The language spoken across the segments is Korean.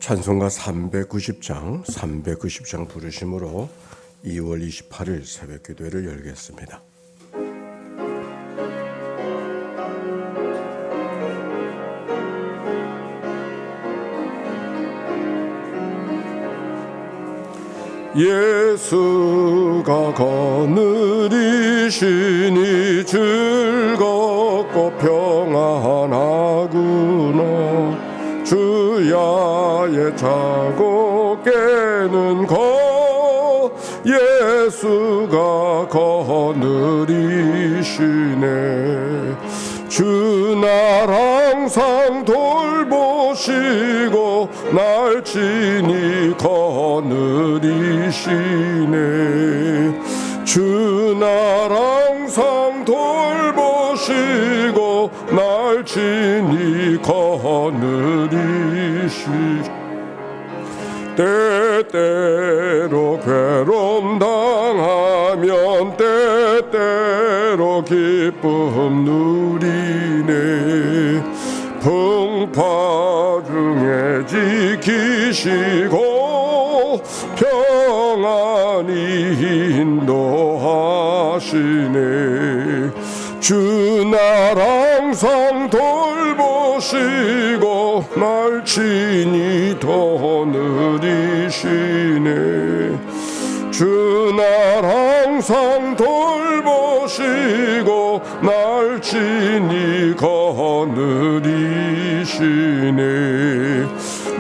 찬송가 390장 부르심으로 2월 28일 새벽기도회를 열겠습니다. 예수가 거느리시니 즐겁고 평안하구나. 주야의 자고 깨는 것 예수가 거느리시네. 주 날 항상 돌보시고 날 친히 거느리시네. 주 날 항상 돌보시고 날 친히 거느리시네. 때때로 괴로움 당하면 때때로 기쁨 누리네. 풍파 중에 지키시고 평안히 인도하시네. 주 날 항상 돌보시고 날 친히 거느리시네. 주 날 항상 돌보시고 날 친히 거느리시네.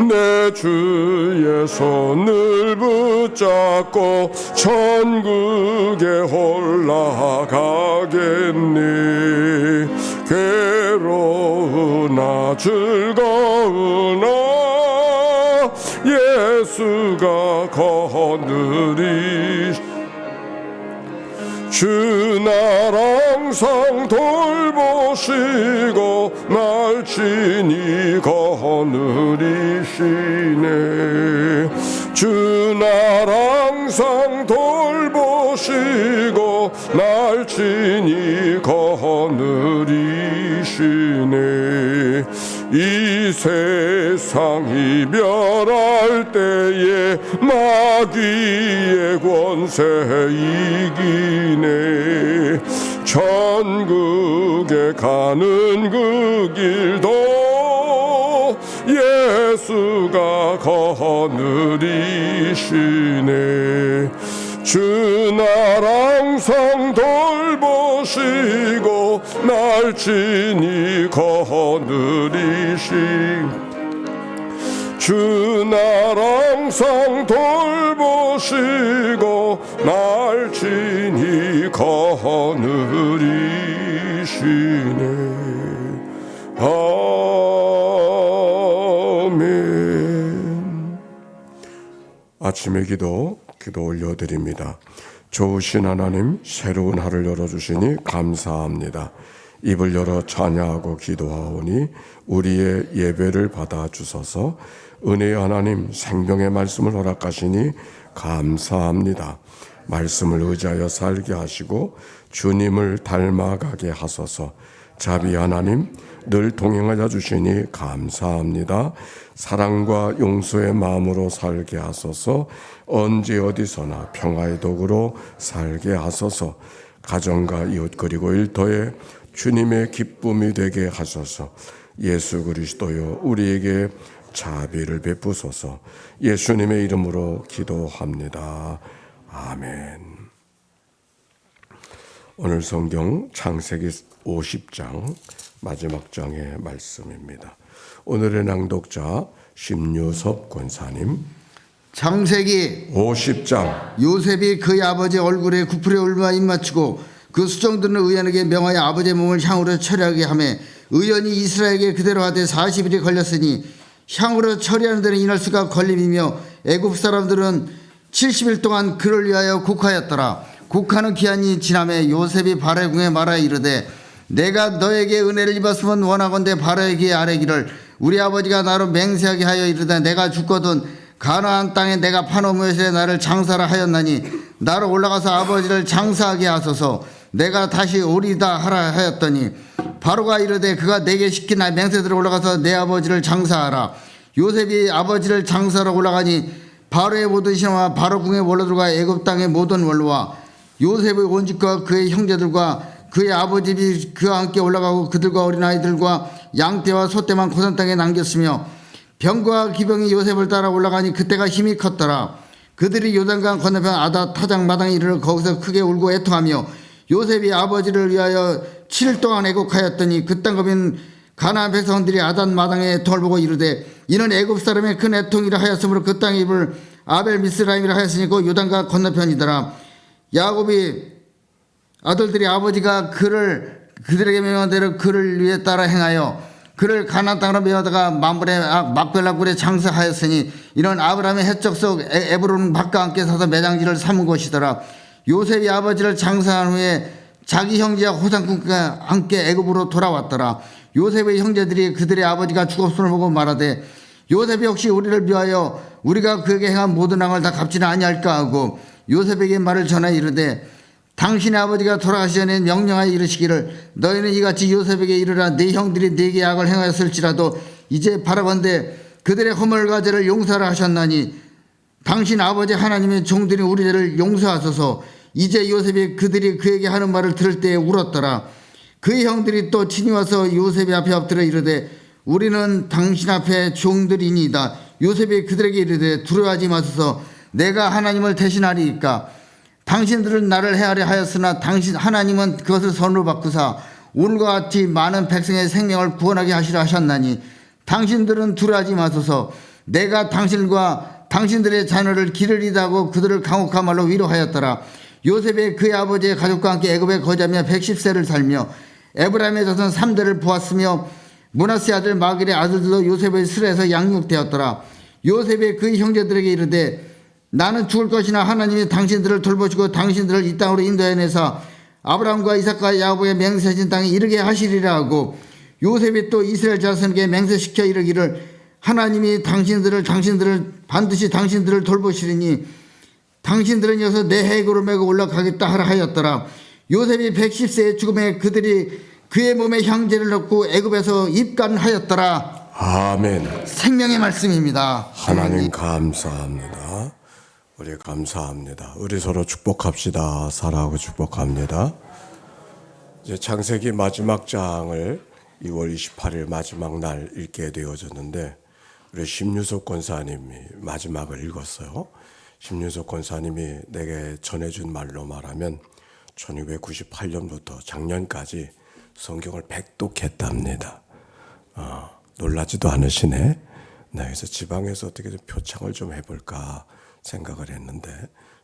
내 주의 손을 붙잡고 천국에 올라가겠네. 괴로우나 즐거우나 예수가 거느리시네. 주 날 항상 돌보시고 날 친히 거느리시네. 주 날 항상 돌보시고 날 친히 거느리시네. 이 세상 이별할 때에 마귀의 권세 이기네. 천국에 가는 그 길도 예수가 거느리시네. 주 날 항상 돌보시고 날 친히 거느리시네. 주 날 항상 돌보시고 날 친히 거느리시네. 아멘. 아침의 기도 올려드립니다. 좋으신 하나님, 새로운 하루를 열어주시니 감사합니다. 입을 열어 찬양하고 기도하오니 우리의 예배를 받아주소서. 은혜의 하나님, 생명의 말씀을 허락하시니 감사합니다. 말씀을 의지하여 살게 하시고 주님을 닮아가게 하소서. 자비 하나님, 늘 동행하여 주시니 감사합니다. 사랑과 용서의 마음으로 살게 하소서. 언제 어디서나 평화의 도구로 살게 하소서. 가정과 이웃 그리고 일터에 주님의 기쁨이 되게 하소서. 예수 그리스도여, 우리에게 자비를 베푸소서. 예수님의 이름으로 기도합니다. 아멘. 오늘 성경 창세기 50장 마지막 장의 말씀입니다. 오늘의 낭독자 심유섭 권사님. 창세기 50장. 요셉이 그의 아버지 얼굴에 구풀에 올바 입맞추고 그 수종들은 의연에게 명하여 아버지의 몸을 향으로 처리하게 하매 의연이 이스라엘에게 그대로 하되 40일이 걸렸으니 향으로 처리하는 데는 인할 수가 걸림이며 애굽 사람들은 70일 동안 그를 위하여 곡하였더라. 곡하는 기한이 지나매 요셉이 바로의 궁에 말하여 이르되 내가 너에게 은혜를 입었으면 원하건대 바로에게 아뢰기를 우리 아버지가 나로 맹세하게 하여 이르되 내가 죽거든 가나안 땅에 내가 파놓은 것에 나를 장사라 하였나니 나로 올라가서 아버지를 장사하게 하소서. 내가 다시 오리다 하라 하였더니 바로가 이르되 그가 내게 시키나 맹세대로 올라가서 내 아버지를 장사하라. 요셉이 아버지를 장사하러 올라가니 바로의 모든 신하와 바로 궁의 원로들과 애굽 땅의 모든 원로와 요셉의 원직과 그의 형제들과 그의 아버지 그와 함께 올라가고 그들과 어린아이들과 양떼와 소떼만 고산 땅에 남겼으며 병과 기병이 요셉을 따라 올라가니 그때가 힘이 컸더라. 그들이 요단강 건너편 아다 타작 마당에 이르러 거기서 크게 울고 애통하며 요셉이 아버지를 위하여 7일 동안 애곡하였더니 그 땅거민 가나안 백성들이 아단 마당에 애통을 보고 이르되 이는 애굽 사람의 큰 애통이라 하였으므로 그 땅의 입을 아벨 미스라임이라 하였으니 그 요단강 건너편이더라. 야곱이 아들들이 아버지가 그들에게 명한 대로 그를 위해 따라 행하여 그를 가나안 땅으로 메어다가 만불의 막벨라 굴에 장사하였으니 이는 아브라함의 해적 속 에브론 밭과 함께 사서 매장지를 삼은 곳이더라. 요셉이 아버지를 장사한 후에 자기 형제와 호상군과 함께 애굽으로 돌아왔더라. 요셉의 형제들이 그들의 아버지가 죽었음을 보고 말하되 요셉이 혹시 우리를 위하여 우리가 그에게 행한 모든 악을 다 갚지는 아니할까 하고 요셉에게 말을 전하여 이르되 당신의 아버지가 돌아가시 전에 명령하여 이르시기를 너희는 이같이 요셉에게 이르라 네 형들이 네게 악을 행하였을지라도 이제 바라건대 그들의 허물과 죄를 용서하라 하셨나니 당신 아버지 하나님의 종들이 우리 죄를 용서하소서. 이제 요셉이 그들이 그에게 하는 말을 들을 때에 울었더라. 그의 형들이 또 친히 와서 요셉의 앞에 엎드려 이르되 우리는 당신 앞에 종들이니이다. 요셉이 그들에게 이르되 두려워하지 마소서. 내가 하나님을 대신하리이까. 당신들은 나를 해하려 하였으나 당신 하나님은 그것을 선으로 바꾸사 오늘과 같이 많은 백성의 생명을 구원하게 하시려 하셨나니 당신들은 두려워하지 마소서. 내가 당신과 당신들의 자녀를 길을 이다고 그들을 강혹한 말로 위로하였더라. 요셉의 그의 아버지의 가족과 함께 애굽에 거주하며 110세를 살며 에브라임의 자손 3대를 보았으며 므낫세 아들 마길의 아들들도 요셉의 슬에서 양육되었더라. 요셉의 그의 형제들에게 이르되 나는 죽을 것이나 하나님이 당신들을 돌보시고 당신들을 이 땅으로 인도해내사 아브라함과 이삭과 야곱의 맹세하신 땅에 이르게 하시리라 하고 요셉이 또 이스라엘 자손에게 맹세시켜 이르기를 하나님이 당신들을 반드시 당신들을 돌보시리니 당신들은 여기서 내 해골을 메고 올라가겠다 하라 하였더라. 요셉이 110세의 죽음에 그들이 그의 몸에 형제를 넣고 애굽에서 입간하였더라. 아멘. 생명의 말씀입니다. 하나님 감사합니다. 우리 감사합니다. 우리 서로 축복합시다. 사랑하고 축복합니다. 이제 창세기 마지막 장을 2월 28일 마지막 날 읽게 되어졌는데 우리 심유석 권사님이 마지막을 읽었어요. 심유석 권사님이 내게 전해준 말로 말하면 1998년부터 작년까지 성경을 백독했답니다. 놀라지도 않으시네. 네, 그래서 지방에서 어떻게 좀 표창을 좀 해볼까 생각을 했는데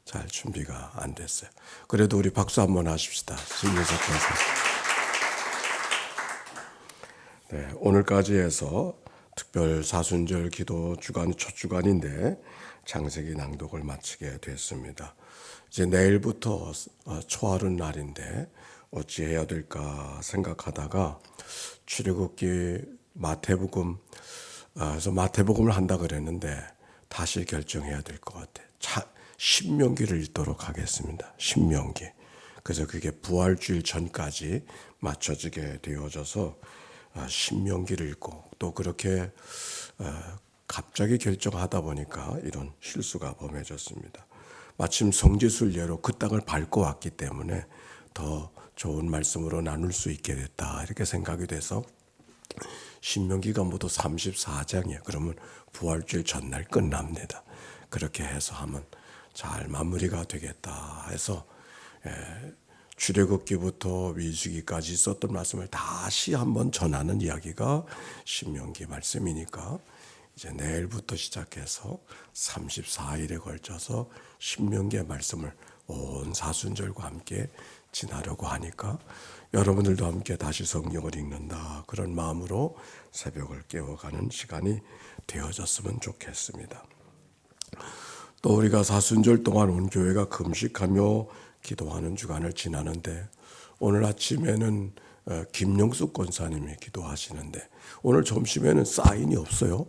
잘 준비가 안 됐어요. 그래도 우리 박수 한번 하십시다. 심유석 권사. 네, 오늘까지 해서 특별 사순절 기도 주간 첫 주간인데 창세기 낭독을 마치게 됐습니다. 이제 내일부터 초하루 날인데 어찌해야 될까 생각하다가 출애굽기 마태복음 그래서 마태복음을 한다 그랬는데 다시 결정해야 될 것 같아. 신명기를 읽도록 하겠습니다. 신명기. 그래서 그게 부활주일 전까지 맞춰지게 되어져서 신명기를 읽고 또 그렇게 갑자기 결정하다 보니까 이런 실수가 범해졌습니다. 마침 성지순 예로 그 땅을 밟고 왔기 때문에 더 좋은 말씀으로 나눌 수 있게 됐다 이렇게 생각이 돼서 신명기가 모두 34장이에요. 그러면 부활주일 전날 끝납니다. 그렇게 해서 하면 잘 마무리가 되겠다 해서 출애굽기부터 민수기까지 있었던 말씀을 다시 한번 전하는 이야기가 신명기 말씀이니까 이제 내일부터 시작해서 34일에 걸쳐서 신명기의 말씀을 온 사순절과 함께 지나려고 하니까 여러분들도 함께 다시 성경을 읽는다 그런 마음으로 새벽을 깨워가는 시간이 되어졌으면 좋겠습니다. 또 우리가 사순절 동안 온 교회가 금식하며 기도하는 주간을 지나는데 오늘 아침에는 김영숙 권사님이 기도하시는데 오늘 점심에는 사인이 없어요.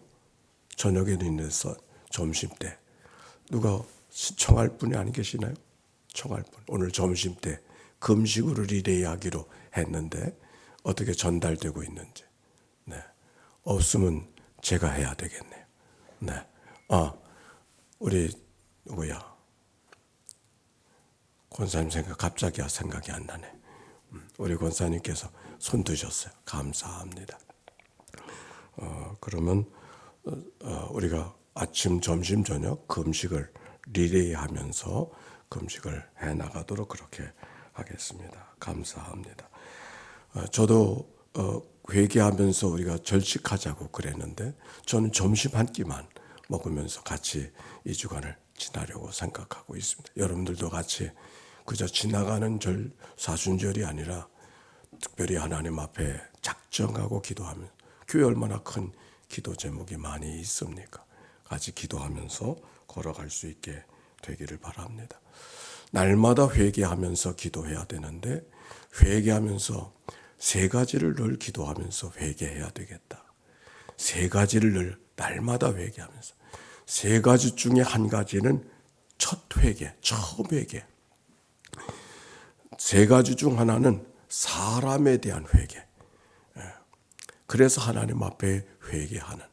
저녁에는 있는서 점심 때 누가 청할 분이 안 계시나요? 청할 분. 오늘 점심 때 금식으로 리레이하기로 했는데 어떻게 전달되고 있는지 없으면 제가 해야 되겠네요. 네. 우리 누구야? 권사님 갑자기 생각이 안 나네. 우리 권사님께서 손 드셨어요. 감사합니다. 그러면 우리가 아침, 점심, 저녁 금식을 리레이하면서 금식을 해 나가도록 그렇게 하겠습니다. 감사합니다. 저도 회개하면서 우리가 절식하자고 그랬는데 저는 점심 한 끼만 먹으면서 같이 이 주간을 지나려고 생각하고 있습니다. 여러분들도 같이 그저 지나가는 사순절이 아니라 특별히 하나님 앞에 작정하고 기도하면, 교회 얼마나 큰 기도 제목이 많이 있습니까? 같이 기도하면서 걸어갈 수 있게 되기를 바랍니다. 날마다 회개하면서 기도해야 되는데, 회개하면서 세 가지를 늘 기도하면서 회개해야 되겠다. 세 가지를 늘 날마다 회개하면서, 세 가지 중에 한 가지는 첫 회개, 처음 회개. 세 가지 중 하나는 사람에 대한 회개. 그래서 하나님 앞에 회개하는,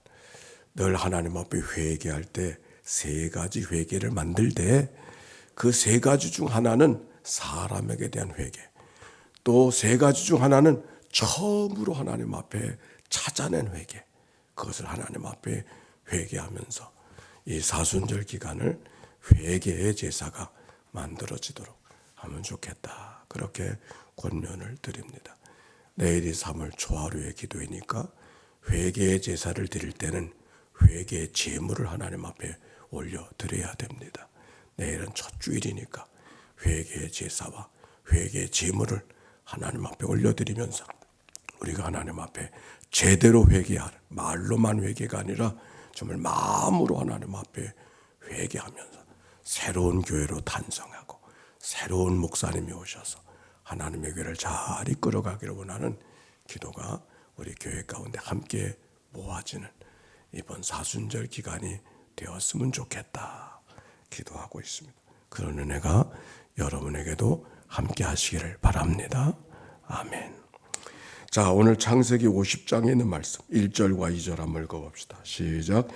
늘 하나님 앞에 회개할 때 세 가지 회개를 만들 때 그 세 가지 중 하나는 사람에게 대한 회개, 또 세 가지 중 하나는 처음으로 하나님 앞에 찾아낸 회개. 그것을 하나님 앞에 회개하면서 이 사순절 기간을 회개의 제사가 만들어지도록 하면 좋겠다. 그렇게 권면을 드립니다. 내일이 3월 초하루의 기도이니까 회개의 제사를 드릴 때는 회개의 제물을 하나님 앞에 올려드려야 됩니다. 내일은 첫 주일이니까 회개의 제사와 회개의 제물을 하나님 앞에 올려드리면서 우리가 하나님 앞에 제대로 회개하는, 말로만 회개가 아니라 정말 마음으로 하나님 앞에 회개하면서 새로운 교회로 탄성하고 새로운 목사님이 오셔서 하나님의 교회를 잘 이끌어가기를 원하는 기도가 우리 교회 가운데 함께 모아지는 이번 사순절 기간이 되었으면 좋겠다 기도하고 있습니다. 그런 은혜가 여러분에게도 함께 하시기를 바랍니다. 아멘. 자, 오늘 창세기 50장에 있는 말씀 1절과 2절 한번 읽어봅시다. 시작.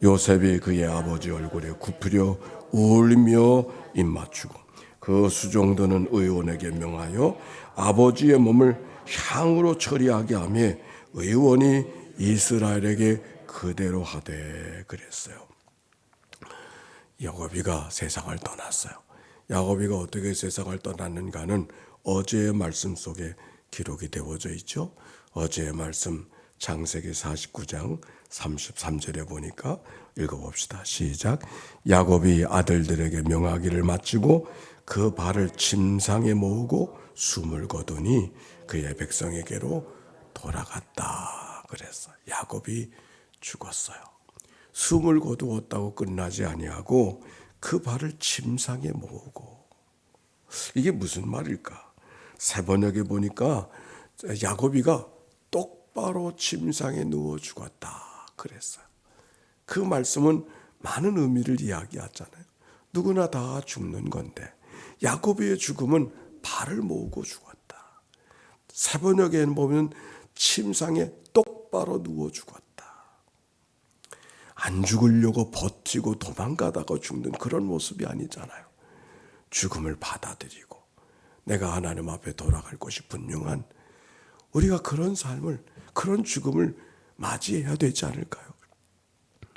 요셉이 그의 아버지 얼굴에 굽으려 울며 입맞추고 그 수종들은 의원에게 명하여 아버지의 몸을 향으로 처리하게 하며 의원이 이스라엘에게 그대로 하되 그랬어요. 야곱이가 세상을 떠났어요. 야곱이가 어떻게 세상을 떠났는가는 어제의 말씀 속에 기록이 되어져 있죠. 어제의 말씀 창세기 49장 33절에 보니까 읽어봅시다. 시작. 야곱이 아들들에게 명하기를 마치고 그 발을 침상에 모으고 숨을 거두니 그의 백성에게로 돌아갔다 그랬어. 야곱이 죽었어요. 숨을 거두었다고 끝나지 아니하고 그 발을 침상에 모으고. 이게 무슨 말일까? 세번역에 보니까 야곱이가 똑바로 침상에 누워 죽었다 그랬어요. 그 말씀은 많은 의미를 이야기하잖아요. 누구나 다 죽는 건데 야곱의 죽음은 발을 모으고 죽었다. 세번역에는 보면 침상에 똑바로 누워 죽었다. 안 죽으려고 버티고 도망가다가 죽는 그런 모습이 아니잖아요. 죽음을 받아들이고 내가 하나님 앞에 돌아갈 것이 분명한, 우리가 그런 삶을, 그런 죽음을 맞이해야 되지 않을까요?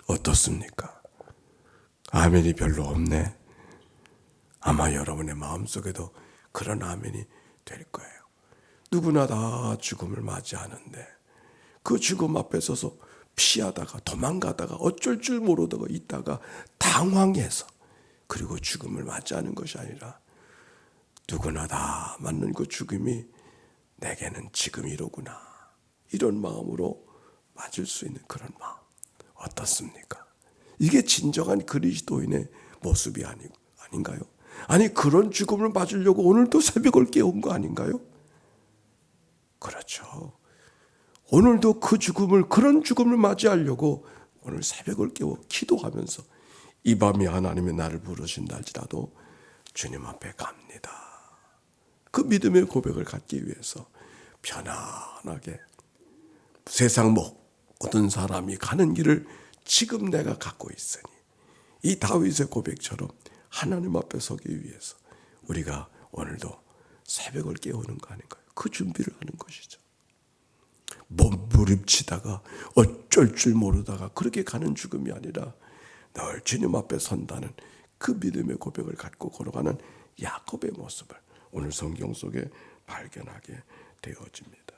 어떻습니까? 아멘이 별로 없네. 아마 여러분의 마음속에도 그런 아멘이 될 거예요. 누구나 다 죽음을 맞이하는데 그 죽음 앞에 서서 피하다가 도망가다가 어쩔 줄 모르다가 있다가 당황해서, 그리고 죽음을 맞이하는 것이 아니라 누구나 다 맞는 그 죽음이 내게는 지금 이로구나, 이런 마음으로 맞을 수 있는 그런 마음. 어떻습니까? 이게 진정한 그리스도인의 모습이 아닌가요? 아니, 그런 죽음을 맞으려고 오늘도 새벽을 깨운 거 아닌가요? 그렇죠. 오늘도 그 죽음을, 그런 죽음을 맞이하려고 오늘 새벽을 깨워 기도하면서 이 밤이 하나님의 나를 부르신다 할지라도 주님 앞에 갑니다. 그 믿음의 고백을 갖기 위해서 편안하게 세상 모든 사람이 가는 길을 지금 내가 갖고 있으니 이 다윗의 고백처럼 하나님 앞에 서기 위해서 우리가 오늘도 새벽을 깨우는 거 아닌가요? 그 준비를 하는 것이죠. 몸부림치다가 어쩔 줄 모르다가 그렇게 가는 죽음이 아니라 늘 주님 앞에 선다는 그 믿음의 고백을 갖고 걸어가는 야곱의 모습을 오늘 성경 속에 발견하게 되어집니다.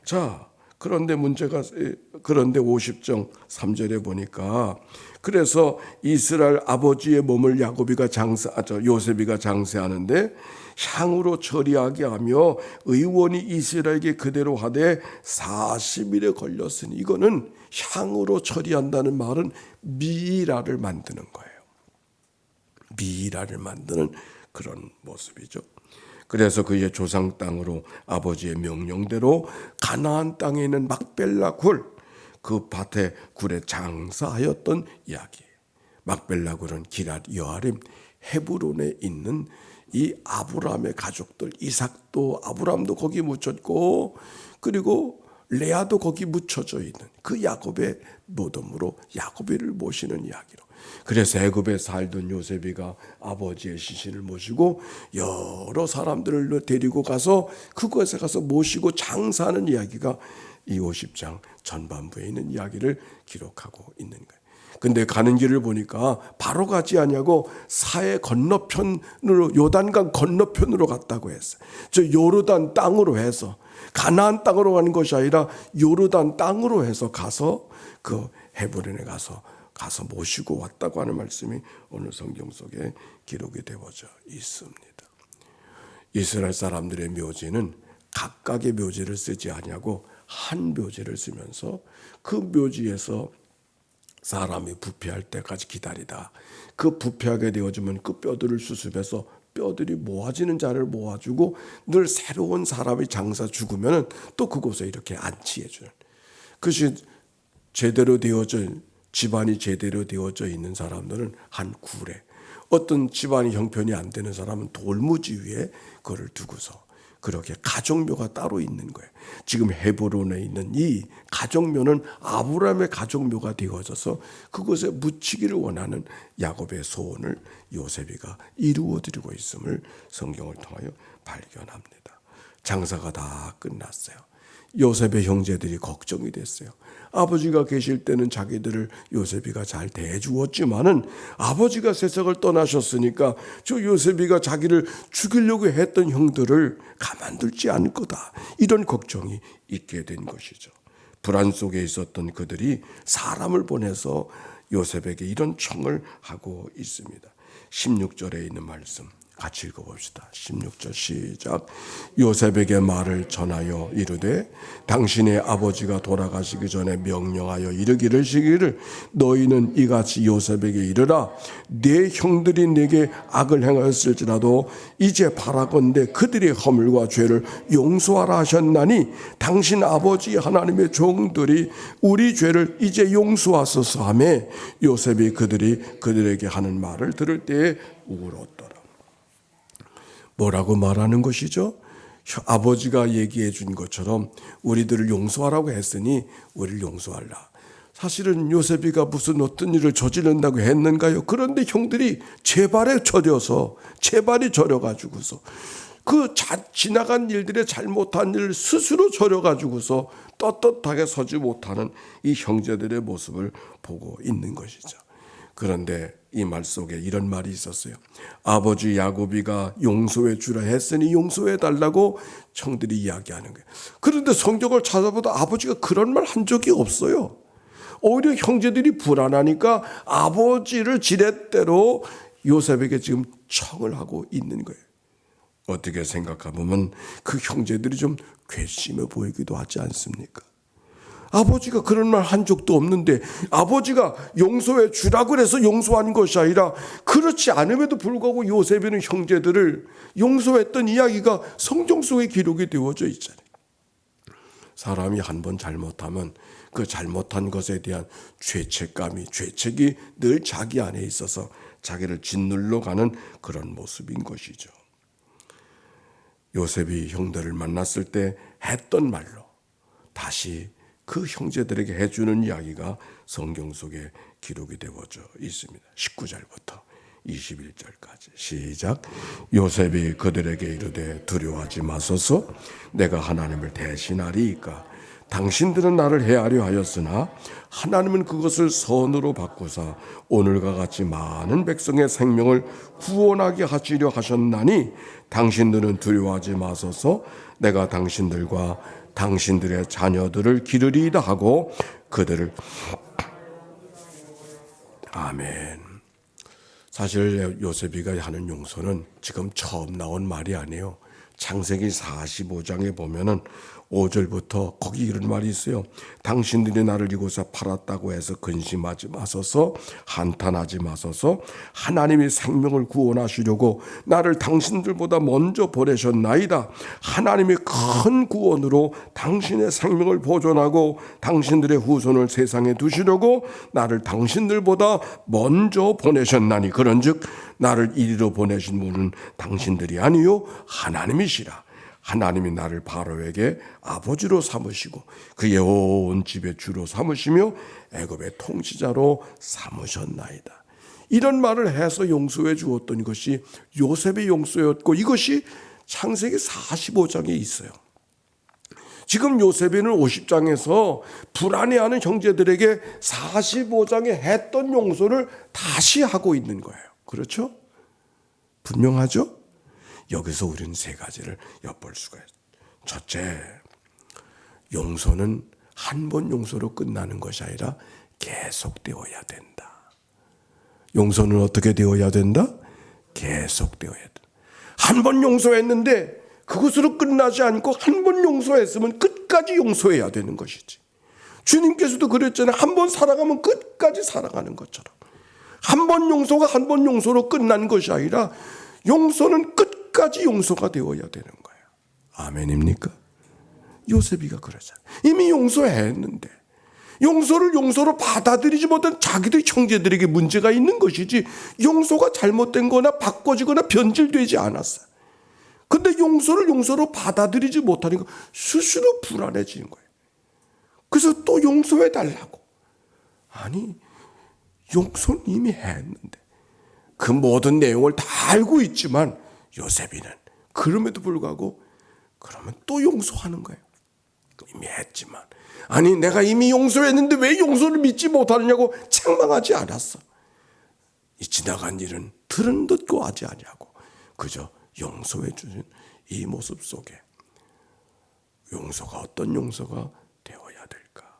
자, 그런데 50장 3절에 보니까 그래서 이스라엘 아버지의 몸을 요셉이가 장세하는데 향으로 처리하게 하며 의원이 이스라엘에게 그대로 하되 40일에 걸렸으니, 이거는 향으로 처리한다는 말은 미이라를 만드는 거예요. 미이라를 만드는 그런 모습이죠. 그래서 그의 조상 땅으로 아버지의 명령대로 가나안 땅에 있는 막벨라 굴, 그 밭에 굴에 장사하였던 이야기. 막벨라 굴은 기랏 여아림 헤브론에 있는 이 아브라함의 가족들, 이삭도 아브라함도 거기 묻혔고 그리고 레아도 거기 묻혀져 있는 그 야곱의 모덤으로 야곱이를 모시는 이야기로. 그래서 애굽에 살던 요셉이가 아버지의 시신을 모시고 여러 사람들을 데리고 가서 그곳에 가서 모시고 장사하는 이야기가 이 50장 전반부에 있는 이야기를 기록하고 있는 거예요. 근데 가는 길을 보니까 바로 가지 않냐고 사해 건너편으로, 요단강 건너편으로 갔다고 했어요. 저 요르단 땅으로 해서, 가나안 땅으로 가는 것이 아니라 요르단 땅으로 해서 가서 그 헤브론에 가서 모시고 왔다고 하는 말씀이 오늘 성경 속에 기록이 되어져 있습니다. 이스라엘 사람들의 묘지는 각각의 묘지를 쓰지 않냐고 한 묘지를 쓰면서 그 묘지에서 사람이 부패할 때까지 기다리다 그 부패하게 되어지면 그 뼈들을 수습해서 뼈들이 모아지는 자를 모아주고 늘 새로운 사람이 장사 죽으면 또 그곳에 이렇게 안치해주는, 그것이 제대로 되어져, 집안이 제대로 되어져 있는 사람들은 한 굴에, 어떤 집안이 형편이 안 되는 사람은 돌무지 위에 그걸 두고서 그렇게 가족묘가 따로 있는 거예요. 지금 헤브론에 있는 이 가족묘는 아브라함의 가족묘가 되어져서 그곳에 묻히기를 원하는 야곱의 소원을 요셉이가 이루어드리고 있음을 성경을 통하여 발견합니다. 장사가 다 끝났어요. 요셉의 형제들이 걱정이 됐어요. 아버지가 계실 때는 자기들을 요셉이가 잘 대해주었지만은 아버지가 세상을 떠나셨으니까 저 요셉이가 자기를 죽이려고 했던 형들을 가만두지 않을 거다, 이런 걱정이 있게 된 것이죠. 불안 속에 있었던 그들이 사람을 보내서 요셉에게 이런 청을 하고 있습니다. 16절에 있는 말씀 같이 읽어봅시다. 16절 시작. 요셉에게 말을 전하여 이르되 당신의 아버지가 돌아가시기 전에 명령하여 이르기를 시기를 너희는 이같이 요셉에게 이르라. 내 형들이 내게 악을 행하였을지라도 이제 바라건대 그들의 허물과 죄를 용서하라 하셨나니 당신 아버지 하나님의 종들이 우리 죄를 이제 용서하소서 하며 요셉이 그들에게 하는 말을 들을 때에 울었더라. 뭐라고 말하는 것이죠? 아버지가 얘기해 준 것처럼 우리들을 용서하라고 했으니 우리를 용서하라. 사실은 요셉이가 무슨 어떤 일을 저지른다고 했는가요? 그런데 형들이 제발이 저려가지고서 그 지나간 일들의 잘못한 일을 스스로 저려가지고서 떳떳하게 서지 못하는 이 형제들의 모습을 보고 있는 것이죠. 그런데 이 말 속에 이런 말이 있었어요. 아버지 야곱이가 용서해 주라 했으니 용서해 달라고 형들이 이야기하는 거예요. 그런데 성경을 찾아보다 아버지가 그런 말 한 적이 없어요. 오히려 형제들이 불안하니까 아버지를 지렛대로 요셉에게 지금 청을 하고 있는 거예요. 어떻게 생각해보면 그 형제들이 좀 괘씸해 보이기도 하지 않습니까? 아버지가 그런 말 한 적도 없는데 아버지가 용서해 주라고 해서 용서한 것이 아니라 그렇지 않음에도 불구하고 요셉이는 형제들을 용서했던 이야기가 성경 속에 기록이 되어져 있잖아요. 사람이 한번 잘못하면 그 잘못한 것에 대한 죄책이 늘 자기 안에 있어서 자기를 짓눌러 가는 그런 모습인 것이죠. 요셉이 형들을 만났을 때 했던 말로 다시 그 형제들에게 해주는 이야기가 성경 속에 기록이 되어져 있습니다. 19절부터 21절까지 시작. 요셉이 그들에게 이르되 두려워하지 마소서. 내가 하나님을 대신하리이까. 당신들은 나를 해하려 하였으나 하나님은 그것을 선으로 바꾸사 오늘과 같이 많은 백성의 생명을 구원하게 하시려 하셨나니 당신들은 두려워하지 마소서. 내가 당신들과 당신들의 자녀들을 기르리이다 하고 그들을 아멘. 사실 요셉이가 하는 용서는 지금 처음 나온 말이 아니에요. 창세기 45장에 보면은 5절부터 거기 이런 말이 있어요. 당신들이 나를 이곳에 팔았다고 해서 근심하지 마소서. 한탄하지 마소서. 하나님이 생명을 구원하시려고 나를 당신들보다 먼저 보내셨나이다. 하나님이 큰 구원으로 당신의 생명을 보존하고 당신들의 후손을 세상에 두시려고 나를 당신들보다 먼저 보내셨나니 그런즉 나를 이리로 보내신 분은 당신들이 아니요 하나님이시라. 하나님이 나를 바로에게 아버지로 삼으시고 그의 온 집의 주로 삼으시며 애굽의 통치자로 삼으셨나이다. 이런 말을 해서 용서해 주었던 것이 요셉의 용서였고 이것이 창세기 45장에 있어요. 지금 요셉이는 50장에서 불안해하는 형제들에게 45장에 했던 용서를 다시 하고 있는 거예요. 그렇죠? 분명하죠? 여기서 우리는 세 가지를 엿볼 수가 있어요. 첫째, 용서는 한 번 용서로 끝나는 것이 아니라 계속되어야 된다. 용서는 어떻게 되어야 된다? 계속되어야 된다. 한 번 용서했는데 그것으로 끝나지 않고 한 번 용서했으면 끝까지 용서해야 되는 것이지. 주님께서도 그랬잖아요. 한 번 사랑하면 끝까지 사랑하는 것처럼. 한 번 용서가 한 번 용서로 끝난 것이 아니라 용서는 끝까지 용서가 되어야 되는 거예요. 아멘입니까? 요셉이가 그러잖아요. 이미 용서했는데 용서를 용서로 받아들이지 못한 자기들 형제들에게 문제가 있는 것이지 용서가 잘못된 거나 바꿔지거나 변질되지 않았어요. 근데 용서를 용서로 받아들이지 못하니까 스스로 불안해지는 거예요. 그래서 또 용서해 달라고. 아니, 용서는 이미 했는데 그 모든 내용을 다 알고 있지만 요셉이는 그럼에도 불구하고 그러면 또 용서하는 거예요. 이미 했지만 아니 내가 이미 용서했는데 왜 용서를 믿지 못하느냐고 책망하지 않았어. 이 지나간 일은 들은 듯고 하지 아니하고 그저 용서해 주신 이 모습 속에 용서가 어떤 용서가 되어야 될까?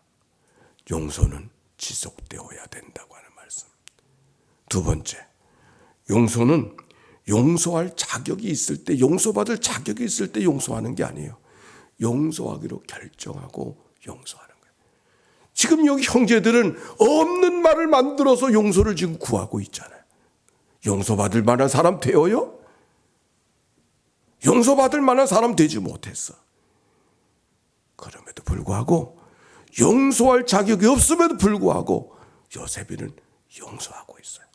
용서는 지속되어야 된다고 하는 말씀. 두 번째, 용서는 용서할 자격이 있을 때, 용서받을 자격이 있을 때 용서하는 게 아니에요. 용서하기로 결정하고 용서하는 거예요. 지금 여기 형제들은 없는 말을 만들어서 용서를 지금 구하고 있잖아요. 용서받을 만한 사람 되어요? 용서받을 만한 사람 되지 못했어. 그럼에도 불구하고 용서할 자격이 없음에도 불구하고 요셉이는 용서하고 있어요.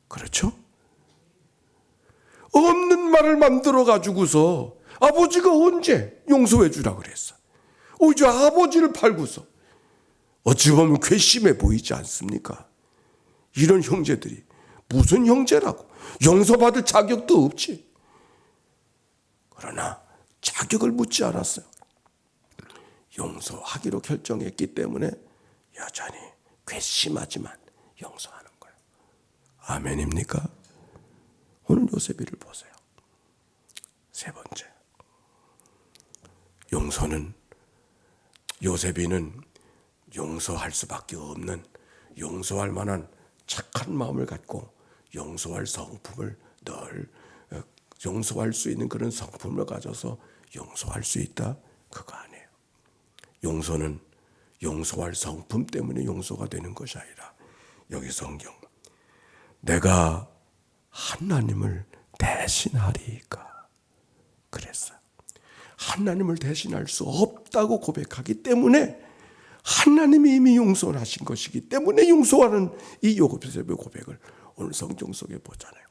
그렇죠? 없는 말을 만들어 가지고서 아버지가 언제 용서해 주라 그랬어. 이제 아버지를 팔고서 어찌 보면 괘씸해 보이지 않습니까? 이런 형제들이 무슨 형제라고. 용서받을 자격도 없지. 그러나 자격을 묻지 않았어요. 용서하기로 결정했기 때문에 여전히 괘씸하지만 용서하는 거예요. 아멘입니까? 오늘 요셉이를 보세요. 세 번째, 용서는 요셉이는 용서할 수밖에 없는 용서할 만한 착한 마음을 갖고 용서할 성품을 늘 용서할 수 있는 그런 성품을 가져서 용서할 수 있다? 그거 아니에요. 용서는 용서할 성품 때문에 용서가 되는 것이 아니라 여기 성경 내가 하나님을 대신하리이까 그랬어요. 하나님을 대신할 수 없다고 고백하기 때문에 하나님이 이미 용서를 하신 것이기 때문에 용서하는 이 요셉의 고백을 오늘 성경 속에 보잖아요.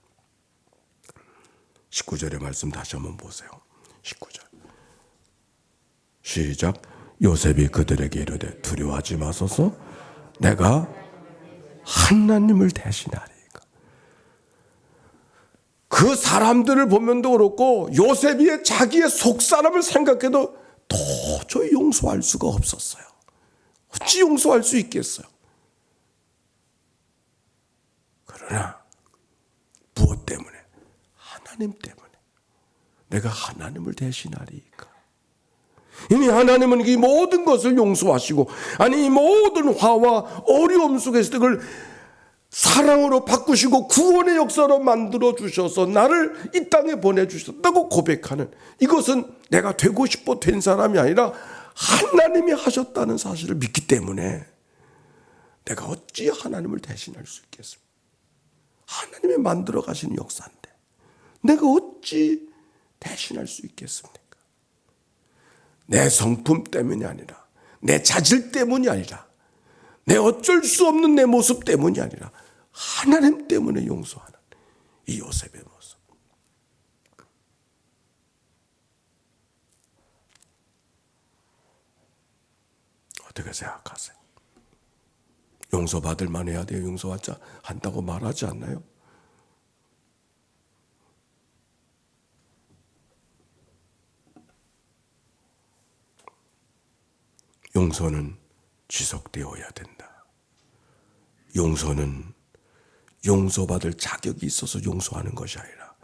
19절의 말씀 다시 한번 보세요. 19절 시작. 요셉이 그들에게 이르되 두려워하지 마소서 내가 하나님을 대신하리까. 그 사람들을 보면도 그렇고 요셉이 자기의 속사람을 생각해도 도저히 용서할 수가 없었어요. 어찌 용서할 수 있겠어요? 그러나 무엇 때문에? 하나님 때문에. 내가 하나님을 대신하리까. 이미 하나님은 이 모든 것을 용서하시고, 아니 이 모든 화와 어려움 속에서 그걸 사랑으로 바꾸시고 구원의 역사로 만들어 주셔서 나를 이 땅에 보내주셨다고 고백하는, 이것은 내가 되고 싶어 된 사람이 아니라 하나님이 하셨다는 사실을 믿기 때문에 내가 어찌 하나님을 대신할 수 있겠습니까? 하나님이 만들어 가시는 역사인데 내가 어찌 대신할 수 있겠습니까? 내 성품 때문이 아니라, 내 자질 때문이 아니라, 내 어쩔 수 없는 내 모습 때문이 아니라 하나님 때문에 용서하는 이 요셉의 모습. 어떻게 생각하세요? 용서받을 만해야 돼요. 용서하자 한다고 말하지 않나요? 용서는 지속되어야 된다. 용서는 용서받을 자격이 있어서 용서하는 것이 아니라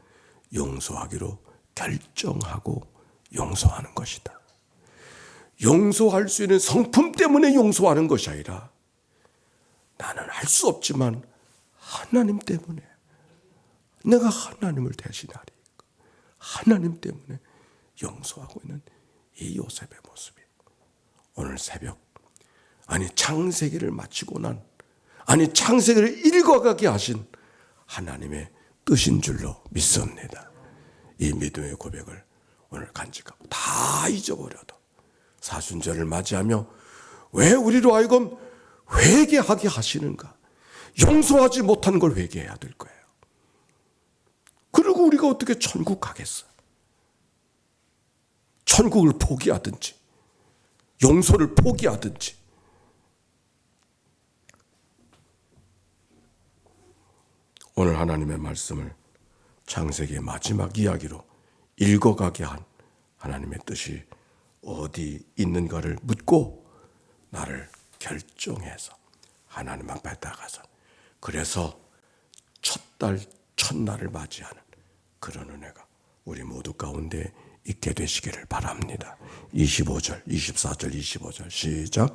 용서하기로 결정하고 용서하는 것이다. 용서할 수 있는 성품 때문에 용서하는 것이 아니라 나는 할 수 없지만 하나님 때문에 내가 하나님을 대신하리. 하나님 때문에 용서하고 있는 이 요셉의 모습이 오늘 새벽, 아니 창세기를 마치고 난, 아니 창세기를 읽어가게 하신 하나님의 뜻인 줄로 믿습니다. 이 믿음의 고백을 오늘 간직하고 다 잊어버려도 사순절을 맞이하며 왜 우리로 하여금 회개하게 하시는가? 용서하지 못한 걸 회개해야 될 거예요. 그리고 우리가 어떻게 천국 가겠어요? 천국을 포기하든지 용서를 포기하든지. 오늘 하나님의 말씀을 창세기의 마지막 이야기로 읽어가게 한 하나님의 뜻이 어디 있는가를 묻고 나를 결정해서 하나님 앞에 나가서, 그래서 첫달 첫날을 맞이하는 그런 은혜가 우리 모두 가운데 있게 되시기를 바랍니다. 25절, 24절, 25절 시작.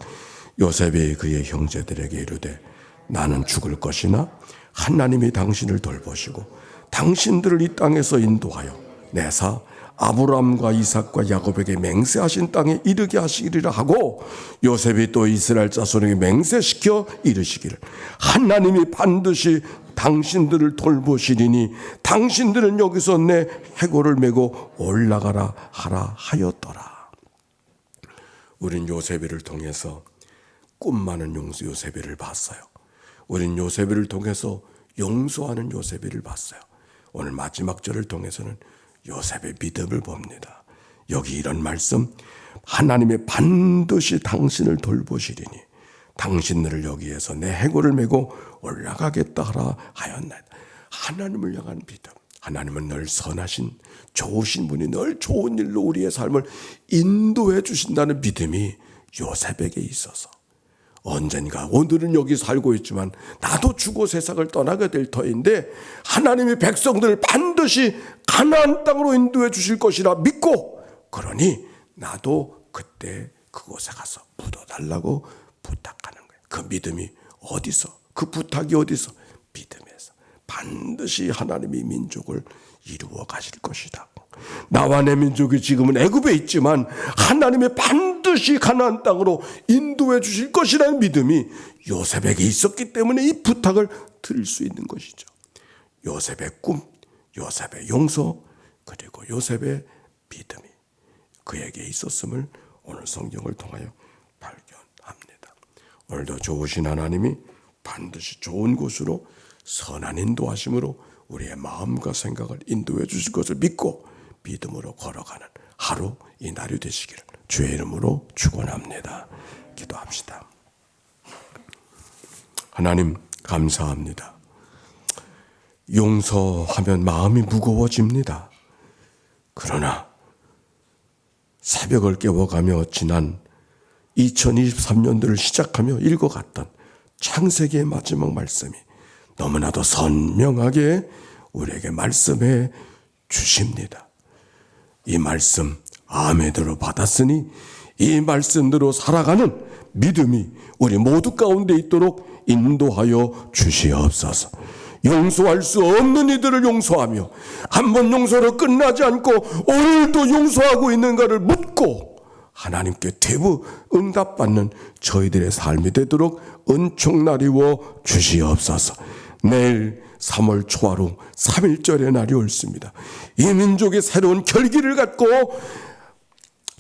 요셉이 그의 형제들에게 이르되 나는 죽을 것이나 하나님이 당신을 돌보시고 당신들을 이 땅에서 인도하여 내사 아브라함과 이삭과 야곱에게 맹세하신 땅에 이르게 하시리라 하고, 요셉이 또 이스라엘 자손에게 맹세시켜 이르시기를 하나님이 반드시 당신들을 돌보시리니 당신들은 여기서 내 해골을 메고 올라가라 하라 하였더라. 우린 요셉이를 통해서 꿈 많은 요셉이를 봤어요. 우린 요셉이를 통해서 용서하는 요셉이를 봤어요. 오늘 마지막 절을 통해서는 요셉의 믿음을 봅니다. 여기 이런 말씀, 하나님이 반드시 당신을 돌보시리니 당신들을 여기에서 내 해골을 메고 올라가겠다 하라 하였나이다. 하나님을 향한 믿음. 하나님은 늘 선하신 좋으신 분이 늘 좋은 일로 우리의 삶을 인도해 주신다는 믿음이 요셉에게 있어서 언젠가, 오늘은 여기 살고 있지만 나도 죽어 세상을 떠나게 될 터인데 하나님이 백성들을 반드시 가나안 땅으로 인도해 주실 것이라 믿고, 그러니 나도 그때 그곳에 가서 묻어달라고 부탁하는 거예요. 그 믿음이 어디서, 그 부탁이 어디서? 믿음에서. 반드시 하나님이 민족을 이루어 가실 것이다. 나와 내 민족이 지금은 애굽에 있지만 하나님이 반드시 가나안 땅으로 인도해 주실 것이라는 믿음이 요셉에게 있었기 때문에 이 부탁을 드릴 수 있는 것이죠. 요셉의 꿈, 요셉의 용서, 그리고 요셉의 믿음이 그에게 있었음을 오늘 성경을 통하여 발견합니다. 오늘도 좋으신 하나님이 반드시 좋은 곳으로 선한 인도하심으로 우리의 마음과 생각을 인도해 주실 것을 믿고 믿음으로 걸어가는 하루, 이 날이 되시기를 주의 이름으로 축원합니다. 기도합시다. 하나님 감사합니다. 용서하면 마음이 무거워집니다. 그러나 새벽을 깨워가며 지난 2023년도를 시작하며 읽어갔던 창세기의 마지막 말씀이 너무나도 선명하게 우리에게 말씀해 주십니다. 이 말씀 아멘으로 받았으니 이 말씀대로 살아가는 믿음이 우리 모두 가운데 있도록 인도하여 주시옵소서. 용서할 수 없는 이들을 용서하며 한 번 용서로 끝나지 않고 오늘도 용서하고 있는가를 묻고 하나님께 되부 응답받는 저희들의 삶이 되도록 은총나리워 주시옵소서. 내일 3월 초하루 3.1절의 날이 옳습니다. 이 민족이 새로운 결기를 갖고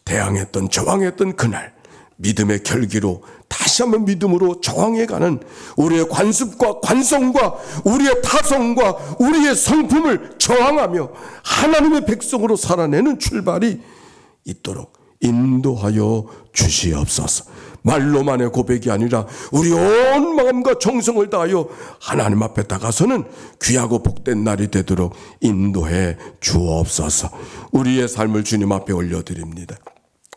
대항했던 저항했던 그날 믿음의 결기로 다시 한번 믿음으로 저항해가는 우리의 관습과 관성과 우리의 타성과 우리의 성품을 저항하며 하나님의 백성으로 살아내는 출발이 있도록 인도하여 주시옵소서. 말로만의 고백이 아니라 우리 온 마음과 정성을 다하여 하나님 앞에 다가서는 귀하고 복된 날이 되도록 인도해 주옵소서. 우리의 삶을 주님 앞에 올려드립니다.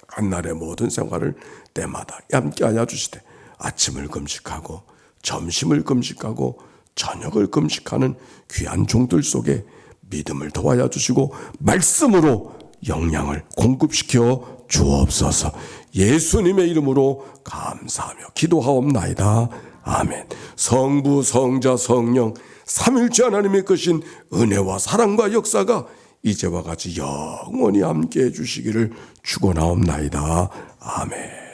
한날의 모든 생활을 때마다 함께하여 주시되 아침을 금식하고 점심을 금식하고 저녁을 금식하는 귀한 종들 속에 믿음을 도와야 주시고 말씀으로 영양을 공급시켜 주옵소서. 예수님의 이름으로 감사하며 기도하옵나이다. 아멘. 성부 성자 성령 삼일째 하나님의 크신 은혜와 사랑과 역사가 이제와 같이 영원히 함께해 주시기를 축원하옵나이다. 아멘.